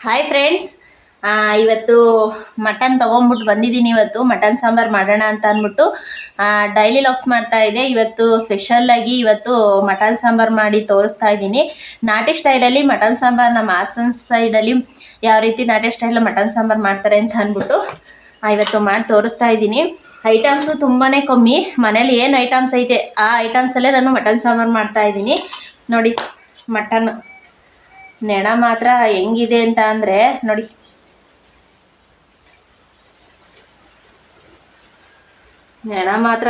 Hi friends, ಇವತ್ತು mutton ತೊಗೊಂಬಿಟ್ಟು ಬಂದಿದ್ದೀನಿ. ಇವತ್ತು ಮಟನ್ ಸಾಂಬಾರು ಮಾಡೋಣ ಅಂತ ಅಂದ್ಬಿಟ್ಟು ಡೈಲಿ ಲಾಗ್ಸ್ ಮಾಡ್ತಾ ಇದ್ದೆ. ಇವತ್ತು ಸ್ಪೆಷಲ್ಲಾಗಿ ಇವತ್ತು ಮಟನ್ ಸಾಂಬಾರು ಮಾಡಿ ತೋರಿಸ್ತಾ ಇದ್ದೀನಿ. ನಾಟಿ ಸ್ಟೈಲಲ್ಲಿ ಮಟನ್ ಸಾಂಬಾರು, ನಮ್ಮ ಹಾಸನ ಸೈಡಲ್ಲಿ ಯಾವ ರೀತಿ ನಾಟಿ ಸ್ಟೈಲ್ ಮಟನ್ ಸಾಂಬಾರು ಮಾಡ್ತಾರೆ ಅಂತ ಅಂದ್ಬಿಟ್ಟು ಇವತ್ತು ಮಾಡಿ ತೋರಿಸ್ತಾ ಇದ್ದೀನಿ. ಐಟಮ್ಸು ತುಂಬಾ ಕಮ್ಮಿ. ಮನೇಲಿ ಏನು ಐಟಮ್ಸ್ ಐತೆ ಆ ಐಟಮ್ಸಲ್ಲೇ ನಾನು ಮಟನ್ ಸಾಂಬಾರು ಮಾಡ್ತಾ ಇದ್ದೀನಿ. ನೋಡಿ, ಮಟನ್ ನೆಣ ಮಾತ್ರ ಹೆಂಗಿದೆ ಅಂತ ಅಂದರೆ ನೋಡಿ, ನೆಣ ಮಾತ್ರ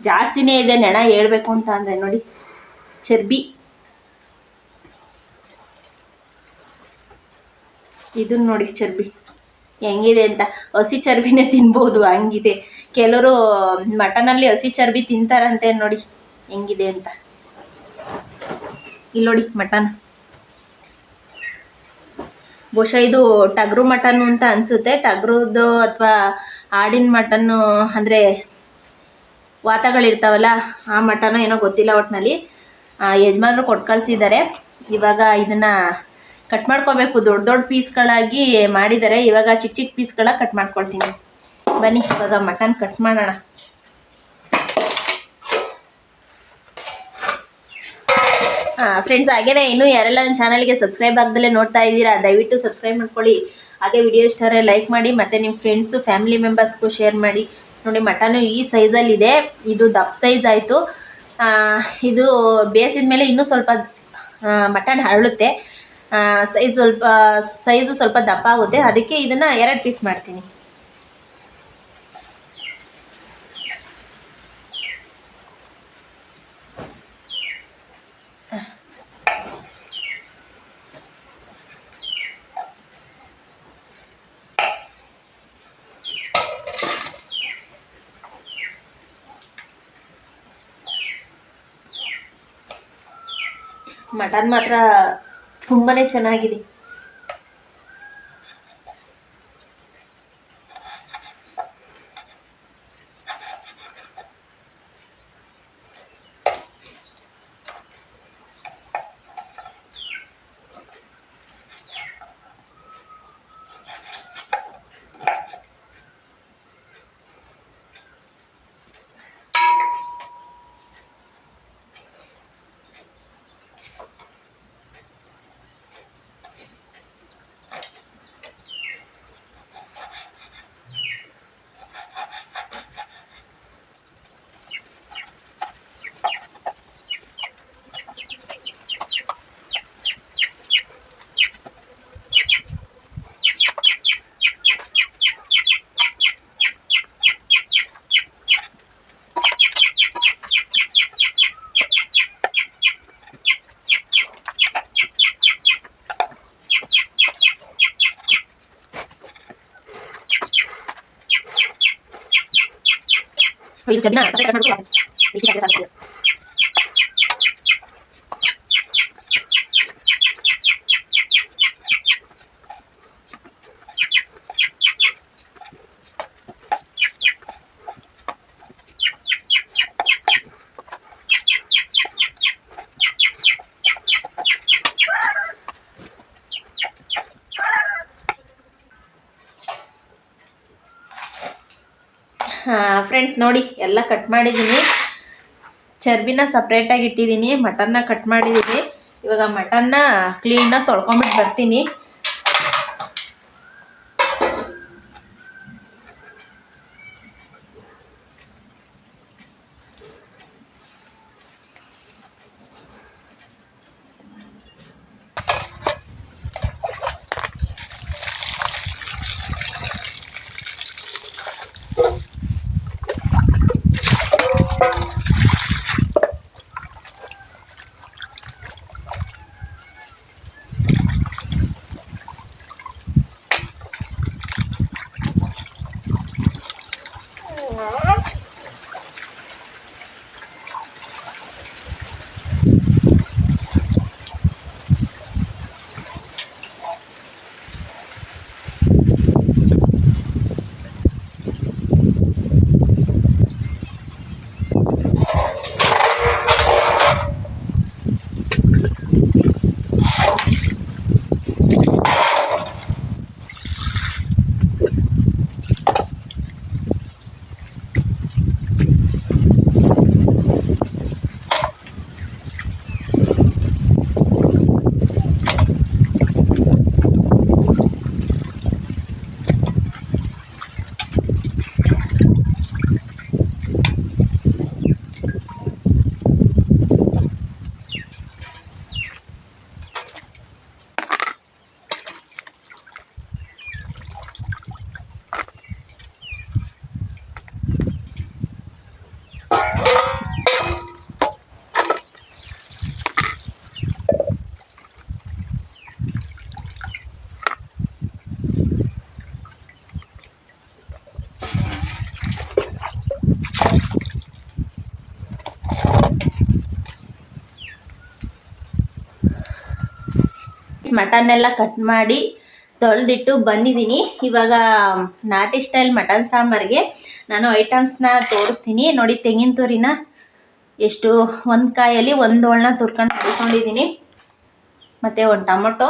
ಜಾಸ್ತಿನೇ ಇದೆ. ನೆಣ ಹೇಳ್ಬೇಕು ಅಂತ ಅಂದರೆ ನೋಡಿ, ಚರ್ಬಿ ಇದನ್ನ ನೋಡಿ, ಚರ್ಬಿ ಹೆಂಗಿದೆ ಅಂತ. ಹಸಿ ಚರ್ಬಿನೇ ತಿನ್ಬೋದು, ಹಂಗಿದೆ. ಕೆಲವರು ಮಟನಲ್ಲಿ ಹಸಿ ಚರ್ಬಿ ತಿಂತಾರಂತೆ. ನೋಡಿ ಹೆಂಗಿದೆ ಅಂತ. ಇಲ್ಲಿ ನೋಡಿ ಮಟನ್, ಬಹುಶಃ ಇದು ಟಗರು ಮಟನ್ನು ಅಂತ ಅನಿಸುತ್ತೆ. ಟಗರುದು ಅಥವಾ ಆಡಿನ ಮಟನ್ನು ಅಂದರೆ ವಾತಗಳಿರ್ತಾವಲ್ಲ, ಆ ಮಟನ್ನು ಏನೋ ಗೊತ್ತಿಲ್ಲ. ಒಟ್ಟಿನಲ್ಲಿ ಯಜಮಾನರು ಕೊಟ್ಟು ಕಳಿಸಿದ್ದಾರೆ. ಇವಾಗ ಇದನ್ನು ಕಟ್ ಮಾಡ್ಕೋಬೇಕು. ದೊಡ್ಡ ದೊಡ್ಡ ಪೀಸ್ಗಳಾಗಿ ಮಾಡಿದ್ದಾರೆ. ಇವಾಗ ಚಿಕ್ಕ ಚಿಕ್ಕ ಪೀಸ್ಗಳ ಕಟ್ ಮಾಡ್ಕೊಳ್ತೀನಿ. ಬನ್ನಿ ಇವಾಗ ಮಟನ್ ಕಟ್ ಮಾಡೋಣ. ಫ್ರೆಂಡ್ಸ್, ಹಾಗೇನೆ ಇನ್ನೂ ಯಾರೆಲ್ಲ ನನ್ನ ಚಾನಲ್ಗೆ ಸಬ್ಸ್ಕ್ರೈಬ್ ಆಗದಲ್ಲೇ ನೋಡ್ತಾ ಇದ್ದೀರಾ, ದಯವಿಟ್ಟು ಸಬ್ಸ್ಕ್ರೈಬ್ ಮಾಡ್ಕೊಳ್ಳಿ. ಹಾಗೆ ವಿಡಿಯೋ ಇಷ್ಟರೇ ಲೈಕ್ ಮಾಡಿ, ಮತ್ತು ನಿಮ್ಮ ಫ್ರೆಂಡ್ಸು ಫ್ಯಾಮಿಲಿ ಮೆಂಬರ್ಸ್ಗೂ ಶೇರ್ ಮಾಡಿ. ನೋಡಿ, ಮಟನು ಈ ಸೈಜಲ್ಲಿದೆ. ಇದು ದಪ್ಪ ಸೈಜ್ ಆಯಿತು. ಇದು ಬೇಯಿಸಿದ ಮೇಲೆ ಇನ್ನೂ ಸ್ವಲ್ಪ ಮಟನ್ ಹರಳುತ್ತೆ. ಸೈಜು ಸ್ವಲ್ಪ ದಪ್ಪ ಆಗುತ್ತೆ. ಅದಕ್ಕೆ ಇದನ್ನು 2 ಪೀಸ್ ಮಾಡ್ತೀನಿ. ಮಟನ್ ಮಾತ್ರ ತುಂಬಾ ಚೆನ್ನಾಗಿದೆ. ಇದು ಚರ್ಬಿನ ಸಪರೇಟ್ ಕಟ್ ಮಾಡ್ಬೇಕು. ಇಷ್ಟು ಸಾಕು. ಫ್ರೆಂಡ್ಸ್, ನೋಡಿ ಎಲ್ಲ ಕಟ್ ಮಾಡಿದ್ದೀನಿ. ಚರ್ಬಿನ ಸಪ್ರೇಟಾಗಿ ಇಟ್ಟಿದ್ದೀನಿ. ಮಟನ್ನ ಕಟ್ ಮಾಡಿದ್ದೀನಿ. ಇವಾಗ ಮಟನ್ನ ಕ್ಲೀನಾಗಿ ತೊಳ್ಕೊಂಬಿಟ್ಟು ಬರ್ತೀನಿ. ಮಟನ್ ಎಲ್ಲ ಕಟ್ ಮಾಡಿ ತೊಳೆದಿಟ್ಟು ಬಂದಿದ್ದೀನಿ. ಇವಾಗ ನಾಟಿ ಸ್ಟೈಲ್ ಮಟನ್ ಸಾಂಬಾರಿಗೆ ನಾನು ಐಟಮ್ಸ್ನ ತೋರಿಸ್ತೀನಿ ನೋಡಿ. ತೆಂಗಿನ ತುರಿನ ಎಷ್ಟು ಒಂದು ಕಾಯಲ್ಲಿ ಒಂದು ಹೋಳನ್ನ ತುರ್ಕೊಂಡು ಹಾಕೊಂಡಿದ್ದೀನಿ. ಮತ್ತು ಒಂದು ಟೊಮೊಟೊ,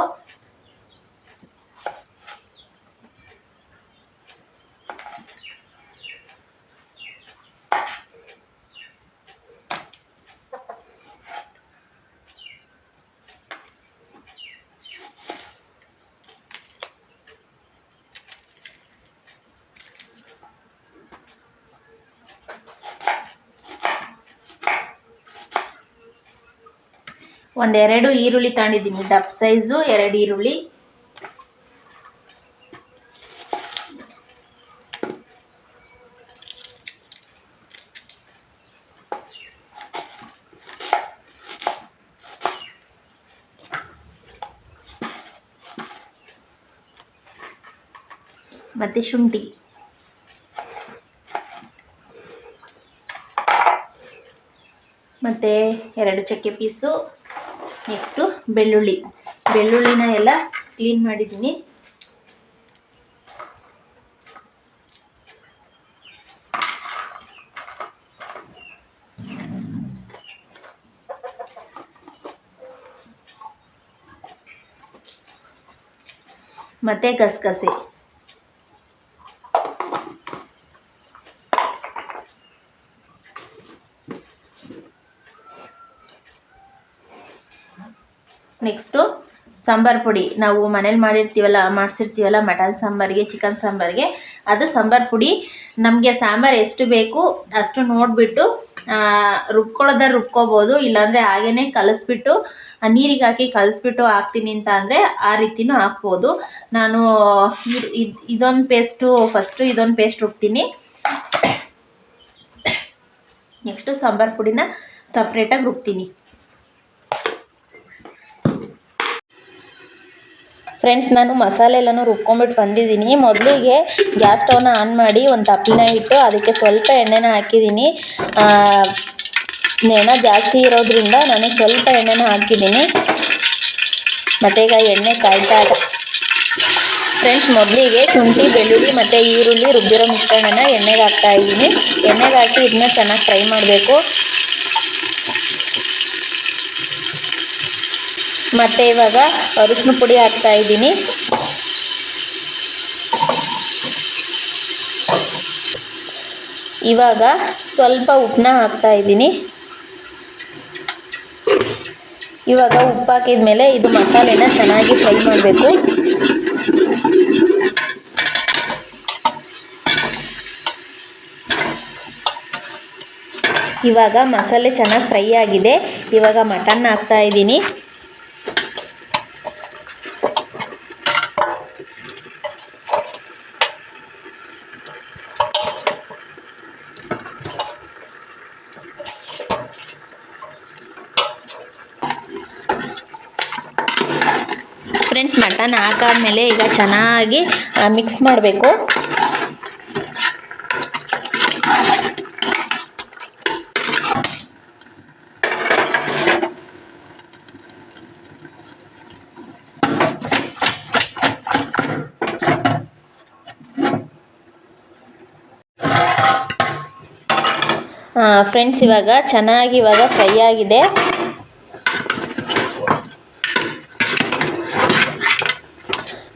ಒಂದೆರಡು ಈರುಳ್ಳಿ ತಗೊಂಡಿದ್ದೀನಿ, ದಪ್ಪ ಸೈಜು 2 ಈರುಳ್ಳಿ. ಮತ್ತು ಶುಂಠಿ, ಮತ್ತು 2 ಚಕ್ಕೆ ಪೀಸು. ನೆಕ್ಸ್ಟು ಬೆಳ್ಳುಳ್ಳಿನ ಎಲ್ಲ ಕ್ಲೀನ್ ಮಾಡಿದ್ದೀನಿ. ಮತ್ತು ಗಸಗಸೆ. ನೆಕ್ಸ್ಟು ಸಾಂಬಾರು ಪುಡಿ, ನಾವು ಮನೇಲಿ ಮಾಡಿಸಿರ್ತೀವಲ್ಲ ಮಟನ್ ಸಾಂಬಾರಿಗೆ, ಚಿಕನ್ ಸಾಂಬಾರಿಗೆ, ಅದು ಸಾಂಬಾರು ಪುಡಿ. ನಮಗೆ ಸಾಂಬಾರು ಎಷ್ಟು ಬೇಕು ಅಷ್ಟು ನೋಡಿಬಿಟ್ಟು ರುಬ್ಕೋಬೋದು. ಇಲ್ಲಾಂದರೆ ಹಾಗೇ ಕಲಿಸ್ಬಿಟ್ಟು ನೀರಿಗೆ ಹಾಕಿ ಕಲಿಸ್ಬಿಟ್ಟು ಹಾಕ್ತೀನಿ ಅಂತ ಅಂದರೆ ಆ ರೀತಿನೂ ಹಾಕ್ಬೋದು. ನಾನು ಫಸ್ಟು ಇದೊಂದು ಪೇಸ್ಟ್ ರುಬ್ತೀನಿ. ನೆಕ್ಸ್ಟು ಸಾಂಬಾರು ಪುಡಿನ ಸಪ್ರೇಟಾಗಿ ರುಬ್ತೀನಿ. ಫ್ರೆಂಡ್ಸ್, ನಾನು ಮಸಾಲೆ ಎಲ್ಲನೂ ರುಬ್ಕೊಂಬಿಟ್ಟು ಬಂದಿದ್ದೀನಿ. ಮೊದಲಿಗೆ ಗ್ಯಾಸ್ ಸ್ಟವ್ನ ಆನ್ ಮಾಡಿ ಒಂದು ತಪ್ಪಲಿನ ಇಟ್ಟು ಅದಕ್ಕೆ ಸ್ವಲ್ಪ ಎಣ್ಣೆನ ಹಾಕಿದ್ದೀನಿ. ಎಣ್ಣೆ ಜಾಸ್ತಿ ಇರೋದ್ರಿಂದ ನಾನು ಸ್ವಲ್ಪ ಎಣ್ಣೆನ ಹಾಕಿದ್ದೀನಿ. ಮತ್ತು ಈಗ ಎಣ್ಣೆ ಕಾಯ್ತಾ ಇದೆ. ಫ್ರೆಂಡ್ಸ್, ಮೊದಲಿಗೆ ಶುಂಠಿ, ಬೆಳ್ಳುಳ್ಳಿ ಮತ್ತು ಈರುಳ್ಳಿ ರುಬ್ಬಿರೋ ಮಿಶ್ರಣನ ಎಣ್ಣೆಗೆ ಹಾಕ್ತಾಯಿದ್ದೀನಿ. ಎಣ್ಣೆಗೆ ಹಾಕಿ ಇದನ್ನ ಚೆನ್ನಾಗಿ ಫ್ರೈ ಮಾಡಬೇಕು. ಮತ್ತು ಇವಾಗ ಅರಿಶಿನ ಪುಡಿ ಹಾಕ್ತಾಯಿದ್ದೀನಿ. ಇವಾಗ ಸ್ವಲ್ಪ ಉಪ್ಪನ್ನ ಹಾಕ್ತಾಯಿದ್ದೀನಿ. ಇವಾಗ ಉಪ್ಪು ಹಾಕಿದ ಮೇಲೆ ಇದು ಮಸಾಲೆನ ಚೆನ್ನಾಗಿ ಫ್ರೈ ಮಾಡಬೇಕು. ಇವಾಗ ಮಸಾಲೆ ಚೆನ್ನಾಗಿ ಫ್ರೈ ಆಗಿದೆ. ಇವಾಗ ಮಟನ್ನ ಹಾಕ್ತಾಯಿದ್ದೀನಿ. ಫ್ರೆಂಡ್ಸ್, ಮಟನ್ ಹಾಕಾದ್ಮೇಲೆ ಈಗ ಚೆನ್ನಾಗಿ ಮಿಕ್ಸ್ ಮಾಡಬೇಕು. ಫ್ರೆಂಡ್ಸ್, ಇವಾಗ ಚೆನ್ನಾಗಿ ಫ್ರೈ ಆಗಿದೆ.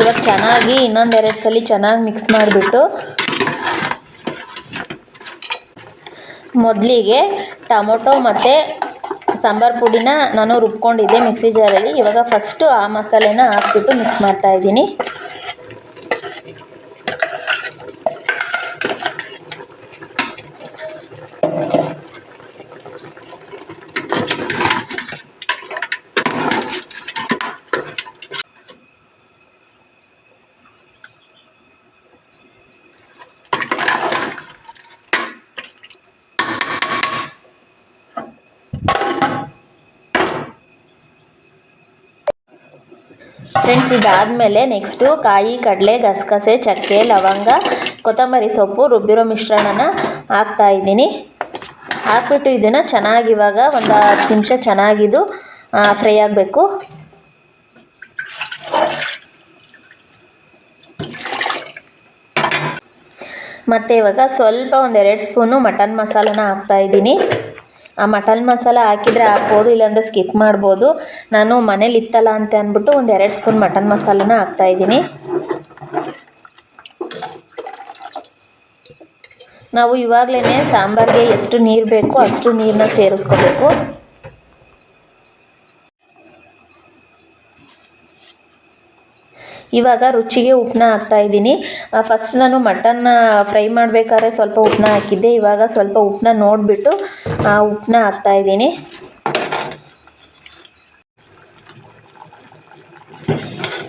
ಇವಾಗ ಚೆನ್ನಾಗಿ ಇನ್ನೊಂದೆರಡು ಸಲ ಚೆನ್ನಾಗಿ ಮಿಕ್ಸ್ ಮಾಡಿಬಿಟ್ಟು ಮೊದಲಿಗೆ ಟೊಮೊಟೊ ಮತ್ತು ಸಾಂಬಾರು ಪುಡಿನ ನಾನು ರುಬ್ಕೊಂಡಿದ್ದೆ ಮಿಕ್ಸಿ ಜಾರಲ್ಲಿ. ಇವಾಗ ಫಸ್ಟು ಆ ಮಸಾಲೆನ ಹಾಕ್ಬಿಟ್ಟು ಮಿಕ್ಸ್ ಮಾಡ್ತಾಯಿದ್ದೀನಿ. ಫ್ರೆಂಡ್ಸ್, ಇದಾದಮೇಲೆ ನೆಕ್ಸ್ಟು ಕಾಯಿ, ಕಡಲೆ, ಗಸಗಸೆ, ಚಕ್ಕೆ, ಲವಂಗ, ಕೊತ್ತಂಬರಿ ಸೊಪ್ಪು ರುಬ್ಬಿರೋ ಮಿಶ್ರಣನ ಹಾಕ್ತಾಯಿದ್ದೀನಿ. ಹಾಕ್ಬಿಟ್ಟು ಇದನ್ನು ಚೆನ್ನಾಗಿ ಇವಾಗ ಒಂದು 10 ನಿಮಿಷ ಚೆನ್ನಾಗಿದು ಫ್ರೈ ಆಗಬೇಕು. ಮತ್ತು ಇವಾಗ ಸ್ವಲ್ಪ ಒಂದು 2 ಸ್ಪೂನು ಮಟನ್ ಮಸಾಲನ ಹಾಕ್ತಾಯಿದ್ದೀನಿ. ಆ ಮಟನ್ ಮಸಾಲ ಹಾಕಿದರೆ ಹಾಕ್ಬೋದು, ಇಲ್ಲಾಂದರೆ ಸ್ಕಿಪ್ ಮಾಡ್ಬೋದು. ನಾನು ಮನೇಲಿ ಇತ್ತಲ್ಲ ಅಂತ ಅಂದ್ಬಿಟ್ಟು ಒಂದು 2 ಸ್ಪೂನ್ ಮಟನ್ ಮಸಾಲನ ಹಾಕ್ತಾಯಿದ್ದೀನಿ. ನಾವು ಇವಾಗಲೇ ಸಾಂಬಾರಿಗೆ ಎಷ್ಟು ನೀರು ಬೇಕೋ ಅಷ್ಟು ನೀರನ್ನ ಸೇರಿಸ್ಕೋಬೇಕು. ಇವಾಗ ರುಚಿಗೆ ಉಪ್ಪನ್ನ ಹಾಕ್ತಾಯಿದ್ದೀನಿ. ಫಸ್ಟ್ ನಾನು ಮಟನ್ನ ಫ್ರೈ ಮಾಡಬೇಕಾದ್ರೆ ಸ್ವಲ್ಪ ಉಪ್ಪನ್ನ ಹಾಕಿದ್ದೆ. ಇವಾಗ ಸ್ವಲ್ಪ ಉಪ್ಪನ್ನ ನೋಡಿಬಿಟ್ಟು ಉಪ್ಪನ್ನ ಹಾಕ್ತಾಯಿದ್ದೀನಿ.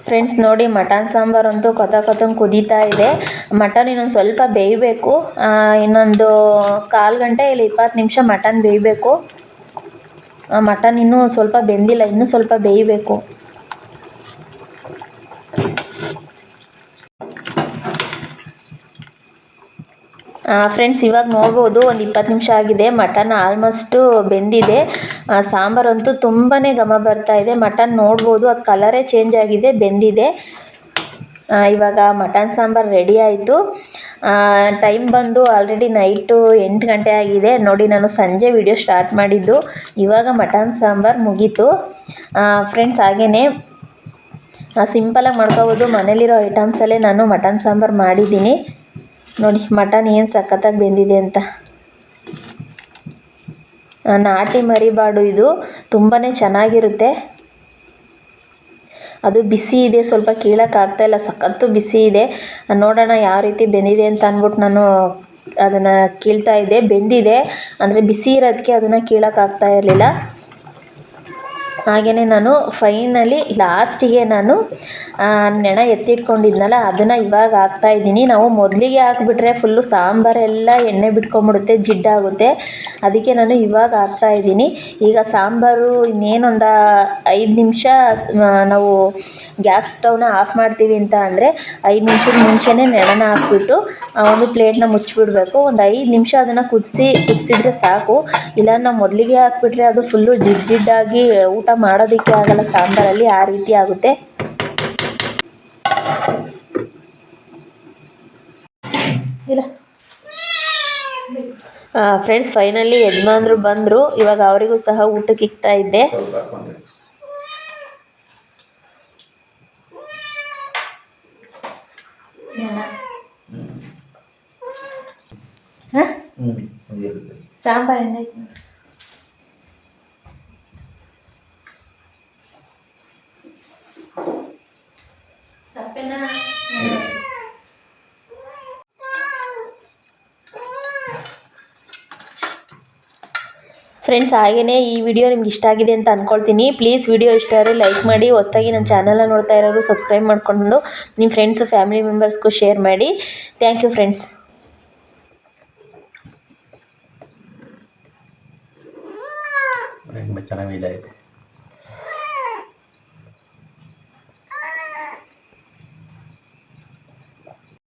ಫ್ರೆಂಡ್ಸ್ ನೋಡಿ, ಮಟನ್ ಸಾಂಬಾರಂತೂ ಕೊತ್ತಂಗೆ ಕುದೀತಾ ಇದೆ. ಮಟನ್ ಇನ್ನೊಂದು ಸ್ವಲ್ಪ ಬೇಯಬೇಕು. ಇನ್ನೊಂದು 1/4 ಗಂಟೆ ಇಲ್ಲ 20 ನಿಮಿಷ ಮಟನ್ ಬೇಯಬೇಕು. ಮಟನ್ ಇನ್ನೂ ಸ್ವಲ್ಪ ಬೆಂದಿಲ್ಲ, ಇನ್ನೂ ಸ್ವಲ್ಪ ಬೇಯಬೇಕು. ಫ್ರೆಂಡ್ಸ್ ಇವಾಗ ನೋಡ್ಬೋದು, ಒಂದು 20 ನಿಮಿಷ ಆಗಿದೆ. ಮಟನ್ ಆಲ್ಮೋಸ್ಟು ಬೆಂದಿದೆ. ಸಾಂಬಾರಂತೂ ತುಂಬಾ ಘಮ ಬರ್ತಾ ಇದೆ. ಮಟನ್ ನೋಡ್ಬೋದು, ಅದು ಕಲರೇ ಚೇಂಜ್ ಆಗಿದೆ, ಬೆಂದಿದೆ. ಇವಾಗ ಮಟನ್ ಸಾಂಬಾರು ರೆಡಿ ಆಯಿತು. ಟೈಮ್ ಬಂದು ಆಲ್ರೆಡಿ ನೈಟು 8 ಗಂಟೆ ಆಗಿದೆ. ನೋಡಿ, ನಾನು ಸಂಜೆ ವಿಡಿಯೋ ಸ್ಟಾರ್ಟ್ ಮಾಡಿದ್ದು, ಇವಾಗ ಮಟನ್ ಸಾಂಬಾರು ಮುಗೀತು. ಫ್ರೆಂಡ್ಸ್ ಹಾಗೆಯೇ ಸಿಂಪಲಾಗಿ ಮಾಡ್ಕೋಬೋದು. ಮನೇಲಿರೋ ಐಟಮ್ಸಲ್ಲೇ ನಾನು ಮಟನ್ ಸಾಂಬಾರು ಮಾಡಿದ್ದೀನಿ. ನೋಡಿ ಮಟನ್ ಏನು ಸಖತ್ತಾಗಿ ಬೆಂದಿದೆ ಅಂತ. ನಾಟಿ ಮರಿಬಾಡು ಇದು ತುಂಬಾ ಚೆನ್ನಾಗಿರುತ್ತೆ. ಅದು ಬಿಸಿ ಇದೆ, ಸ್ವಲ್ಪ ಕೀಳೋಕ್ಕಾಗ್ತಾಯಿಲ್ಲ, ಸಖತ್ತು ಬಿಸಿ ಇದೆ. ನೋಡೋಣ ಯಾವ ರೀತಿ ಬೆಂದಿದೆ ಅಂತ ಅಂದ್ಬಿಟ್ಟು ನಾನು ಅದನ್ನು ಕೀಳ್ತಾ ಇದ್ದೆ. ಬೆಂದಿದೆ ಅಂದರೆ ಬಿಸಿ ಇರೋದಕ್ಕೆ ಅದನ್ನು ಕೀಳೋಕ್ಕಾಗ್ತಾ ಇರಲಿಲ್ಲ. ಹಾಗೆಯೇ ನಾನು ಫೈನಲಿ ಲಾಸ್ಟಿಗೆ ನಾನು ನೆನ ಎತ್ತಿಟ್ಕೊಂಡಿದ್ನಲ್ಲ ಅದನ್ನು ಇವಾಗ ಹಾಕ್ತಾಯಿದ್ದೀನಿ. ನಾವು ಮೊದಲಿಗೆ ಹಾಕಿಬಿಟ್ರೆ ಫುಲ್ಲು ಸಾಂಬಾರೆಲ್ಲ ಎಣ್ಣೆ ಬಿಟ್ಕೊಂಬಿಡುತ್ತೆ, ಜಿಡ್ಡಾಗುತ್ತೆ. ಅದಕ್ಕೆ ನಾನು ಇವಾಗ ಹಾಕ್ತಾಯಿದ್ದೀನಿ. ಈಗ ಸಾಂಬಾರು ಇನ್ನೇನೊಂದು 5 ನಿಮಿಷ ನಾವು ಗ್ಯಾಸ್ ಸ್ಟವ್ನ ಆಫ್ ಮಾಡ್ತೀವಿ ಅಂತ ಅಂದರೆ 5 ನಿಮಿಷದ ಮುಂಚೆನೇ ನೆನೆನ ಹಾಕ್ಬಿಟ್ಟು ಒಂದು ಪ್ಲೇಟ್ನ ಮುಚ್ಚಿಬಿಡ್ಬೇಕು. ಒಂದು 5 ನಿಮಿಷ ಅದನ್ನು ಕುದಿಸಿದ್ರೆ ಸಾಕು. ಇಲ್ಲ ನಾವು ಮೊದಲಿಗೆ ಹಾಕ್ಬಿಟ್ರೆ ಅದು ಫುಲ್ಲು ಜಿಡ್ಡಾಗಿ ಊಟ ಮಾಡೋದಕ್ಕೆ ಆಗಲ್ಲ ಸಾಂಬಾರಲ್ಲಿ, ಆ ರೀತಿ ಆಗುತ್ತೆ. ಇಲ್ಲ ಫ್ರೆಂಡ್ಸ್ ಫೈನಲಿ ಯಜಮಾನ್ರು ಬಂದರು. ಇವಾಗ ಅವರಿಗೂ ಸಹ ಊಟಕ್ಕೆ ಇಕ್ತಾ ಇದ್ದೆ. ಸಾಂಬಾರು ಹೆಂಗೈತೆ ಸಪ್ಪೆನ ಫ್ರೆಂಡ್ಸ್ ಹಾಗೆಯೇ ಈ ವಿಡಿಯೋ ನಿಮ್ಗೆ ಇಷ್ಟ ಆಗಿದೆ ಅಂತ ಅಂದ್ಕೊಳ್ತೀನಿ. ಪ್ಲೀಸ್ ವಿಡಿಯೋ ಇಷ್ಟ ಆದರೆ ಲೈಕ್ ಮಾಡಿ. ಹೊಸದಾಗಿ ನನ್ನ ಚಾನಲ್ನ ನೋಡ್ತಾ ಇರೋರು ಸಬ್ಸ್ಕ್ರೈಬ್ ಮಾಡಿಕೊಂಡು ನಿಮ್ಮ ಫ್ರೆಂಡ್ಸು ಫ್ಯಾಮಿಲಿ ಮೆಂಬರ್ಸ್ಗೂ ಶೇರ್ ಮಾಡಿ. Thank you friends. ಚೆನ್ನಾಗಿದೆ.